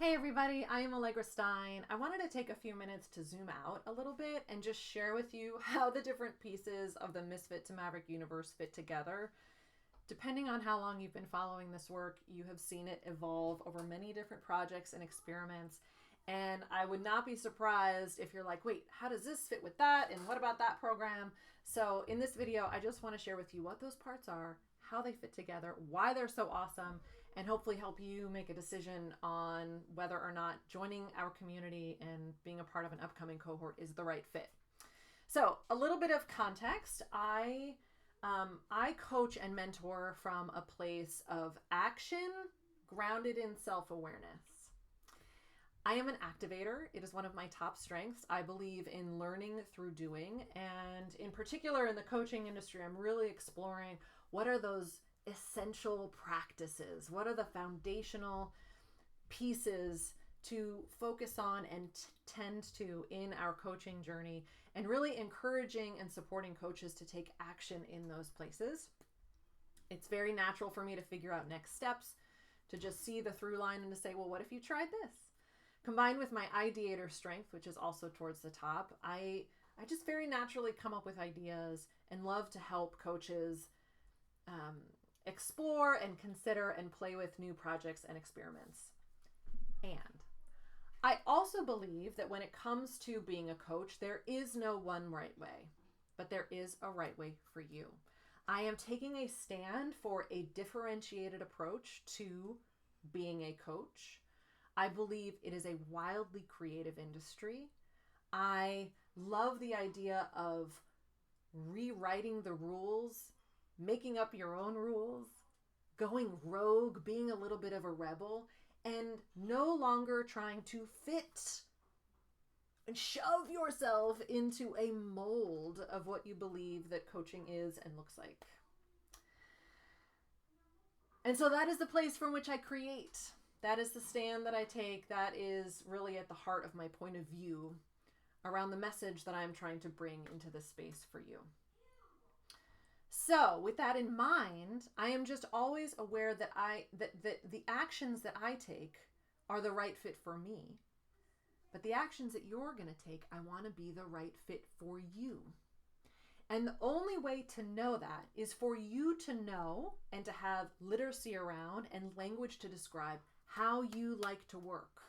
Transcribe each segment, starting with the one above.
Hey everybody, I am Allegra Stein. I wanted to take a few minutes to zoom out a little bit and just share with you how the different pieces of the Misfit to Maverick universe fit together. Depending on how long you've been following this work, you have seen it evolve over many different projects and experiments. And I would not be surprised if you're like, wait, how does this fit with that? And what about that program? So in this video, I just want to share with you what those parts are, how they fit together, why they're so awesome, and hopefully help you make a decision on whether or not joining our community and being a part of an upcoming cohort is the right fit. So a little bit of context. I coach and mentor from a place of action grounded in self-awareness. I am an activator. It is one of my top strengths. I believe in learning through doing. And in particular in the coaching industry, I'm really exploring what are those essential practices? What are the foundational pieces to focus on and tend to in our coaching journey, and really encouraging and supporting coaches to take action in those places. It's very natural for me to figure out next steps, to just see the through line and to say, well, what if you tried this? Combined with my ideator strength, which is also towards the top, I just very naturally come up with ideas and love to help coaches explore and consider and play with new projects and experiments. And I also believe that when it comes to being a coach, there is no one right way, but there is a right way for you. I am taking a stand for a differentiated approach to being a coach. I believe it is a wildly creative industry. I love the idea of rewriting the rules, making up your own rules, going rogue, being a little bit of a rebel, and no longer trying to fit and shove yourself into a mold of what you believe that coaching is and looks like. And so that is the place from which I create. That is the stand that I take. That is really at the heart of my point of view around the message that I'm trying to bring into this space for you. So with that in mind, I am just always aware that the actions that I take are the right fit for me. But the actions that you're going to take, I want to be the right fit for you. And the only way to know that is for you to know and to have literacy around and language to describe how you like to work.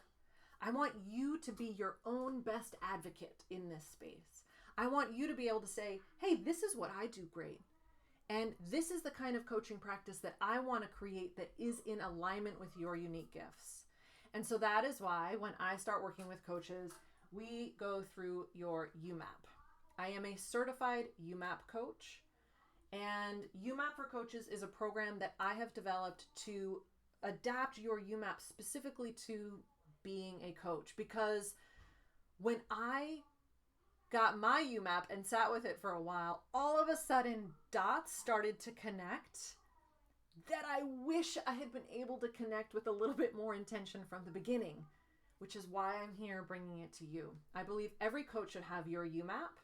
I want you to be your own best advocate in this space. I want you to be able to say, hey, this is what I do great. And this is the kind of coaching practice that I want to create that is in alignment with your unique gifts. And so that is why when I start working with coaches, we go through your YouMap. I am a certified YouMap coach. And YouMap for Coaches is a program that I have developed to adapt your YouMap specifically to being a coach. Because when I got my YouMap and sat with it for a while, all of a sudden dots started to connect that I wish I had been able to connect with a little bit more intention from the beginning, which is why I'm here bringing it to you. I believe every coach should have your YouMap.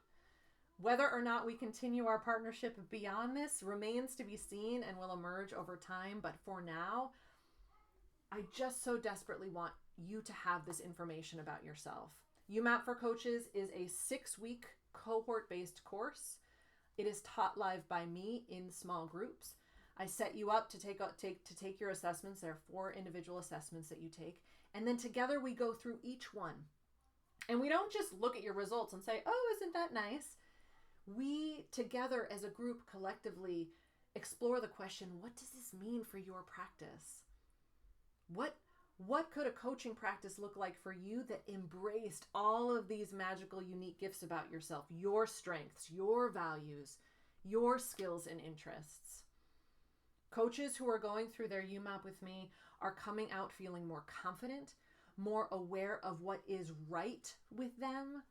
Whether or not we continue our partnership beyond this remains to be seen and will emerge over time. But for now, I just so desperately want you to have this information about yourself. YouMap for Coaches is a 6-week cohort-based course. It is taught live by me in small groups. I set you up to take your assessments. There are 4 individual assessments that you take. And then together we go through each one. And we don't just look at your results and say, oh, isn't that nice? We together as a group collectively explore the question, what does this mean for your practice? What could a coaching practice look like for you that embraced all of these magical, unique gifts about yourself, your strengths, your values, your skills and interests? Coaches who are going through their YouMap with me are coming out feeling more confident, more aware of what is right with them,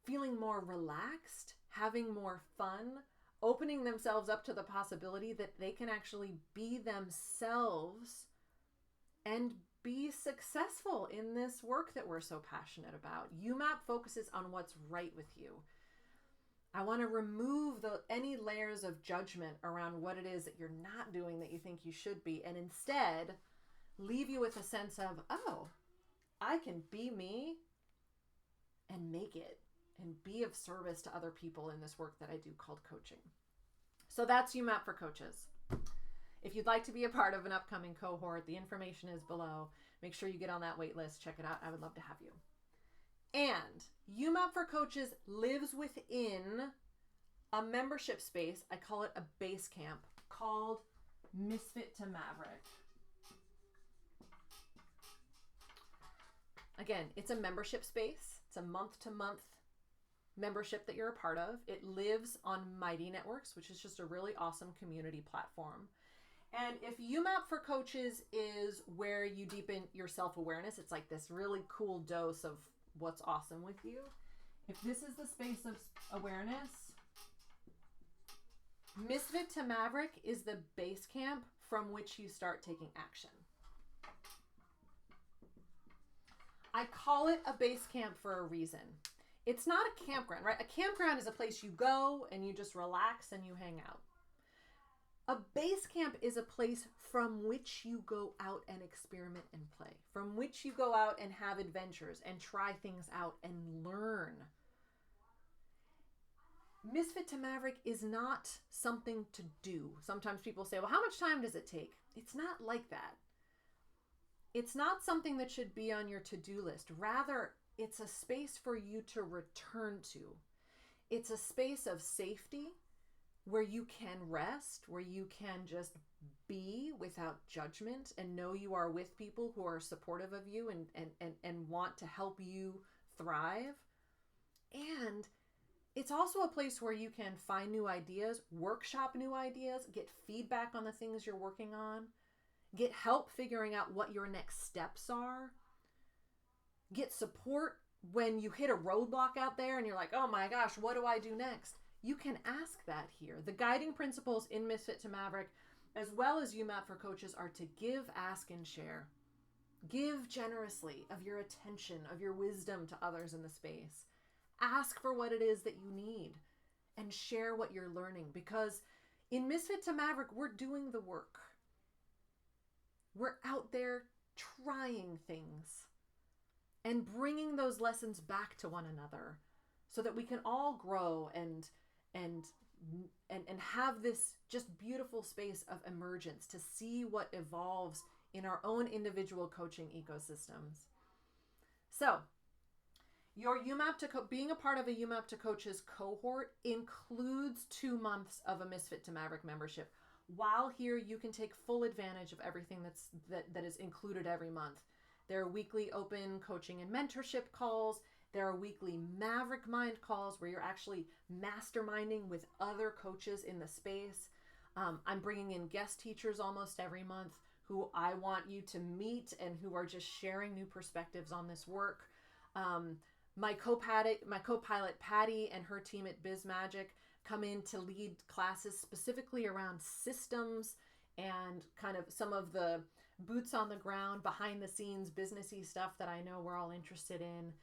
feeling more relaxed, having more fun, opening themselves up to the possibility that they can actually be themselves and be successful in this work that we're so passionate about. YouMap focuses on what's right with you. I want to remove any layers of judgment around what it is that you're not doing that you think you should be, and instead leave you with a sense of, oh, I can be me and make it and be of service to other people in this work that I do called coaching. So that's YouMap for Coaches. If you'd like to be a part of an upcoming cohort, the information is below. Make sure you get on that wait list. Check it out. I would love to have you. And YouMap for Coaches lives within a membership space. I call it a base camp called Misfit to Maverick. Again, it's a membership space. It's a month-to-month membership that you're a part of. It lives on Mighty Networks, which is just a really awesome community platform. And if YouMap for Coaches is where you deepen your self-awareness, it's like this really cool dose of what's awesome with you. If this is the space of awareness, Misfit to Maverick is the base camp from which you start taking action. I call it a base camp for a reason. It's not a campground, right? A campground is a place you go and you just relax and you hang out. A base camp is a place from which you go out and experiment and play, from which you go out and have adventures and try things out and learn. Misfit to Maverick is not something to do. Sometimes people say, well, how much time does it take? It's not like that. It's not something that should be on your to-do list. Rather, it's a space for you to return to. It's a space of safety where you can rest, where you can just be without judgment and know you are with people who are supportive of you and want to help you thrive. And it's also a place where you can find new ideas, workshop new ideas, get feedback on the things you're working on, get help figuring out what your next steps are, get support when you hit a roadblock out there and you're like, oh my gosh, what do I do next? You can ask that here. The guiding principles in Misfit to Maverick, as well as YouMap for Coaches, are to give, ask, and share. Give generously of your attention, of your wisdom to others in the space. Ask for what it is that you need and share what you're learning, because in Misfit to Maverick, we're doing the work. We're out there trying things and bringing those lessons back to one another so that we can all grow and have this just beautiful space of emergence to see what evolves in our own individual coaching ecosystems. So, your being a part of a YouMap to Coaches cohort includes 2 months of a Misfit to Maverick membership. While here, you can take full advantage of everything that is included every month. There are weekly open coaching and mentorship calls. There are weekly Maverick Mind calls where you're actually masterminding with other coaches in the space. I'm bringing in guest teachers almost every month who I want you to meet and who are just sharing new perspectives on this work. My co-pilot Patty and her team at Biz Magic come in to lead classes specifically around systems and kind of some of the boots on the ground, behind the scenes, businessy stuff that I know we're all interested in.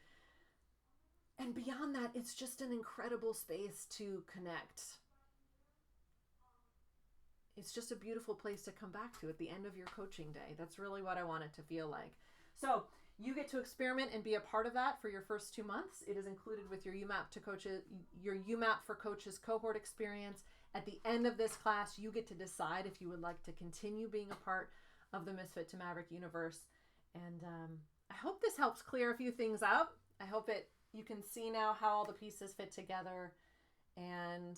And beyond that, it's just an incredible space to connect. It's just a beautiful place to come back to at the end of your coaching day. That's really what I want it to feel like. So you get to experiment and be a part of that for your first 2 months. It is included with your YouMap for Coaches cohort experience. At the end of this class, you get to decide if you would like to continue being a part of the Misfit to Maverick universe. And I hope this helps clear a few things up. I hope you can see now how all the pieces fit together. And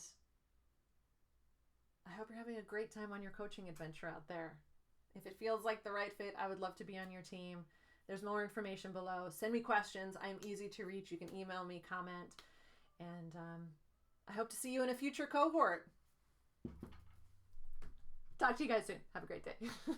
I hope you're having a great time on your coaching adventure out there. If it feels like the right fit, I would love to be on your team. There's more information below. Send me questions. I'm easy to reach. You can email me, comment. And I hope to see you in a future cohort. Talk to you guys soon. Have a great day. Bye.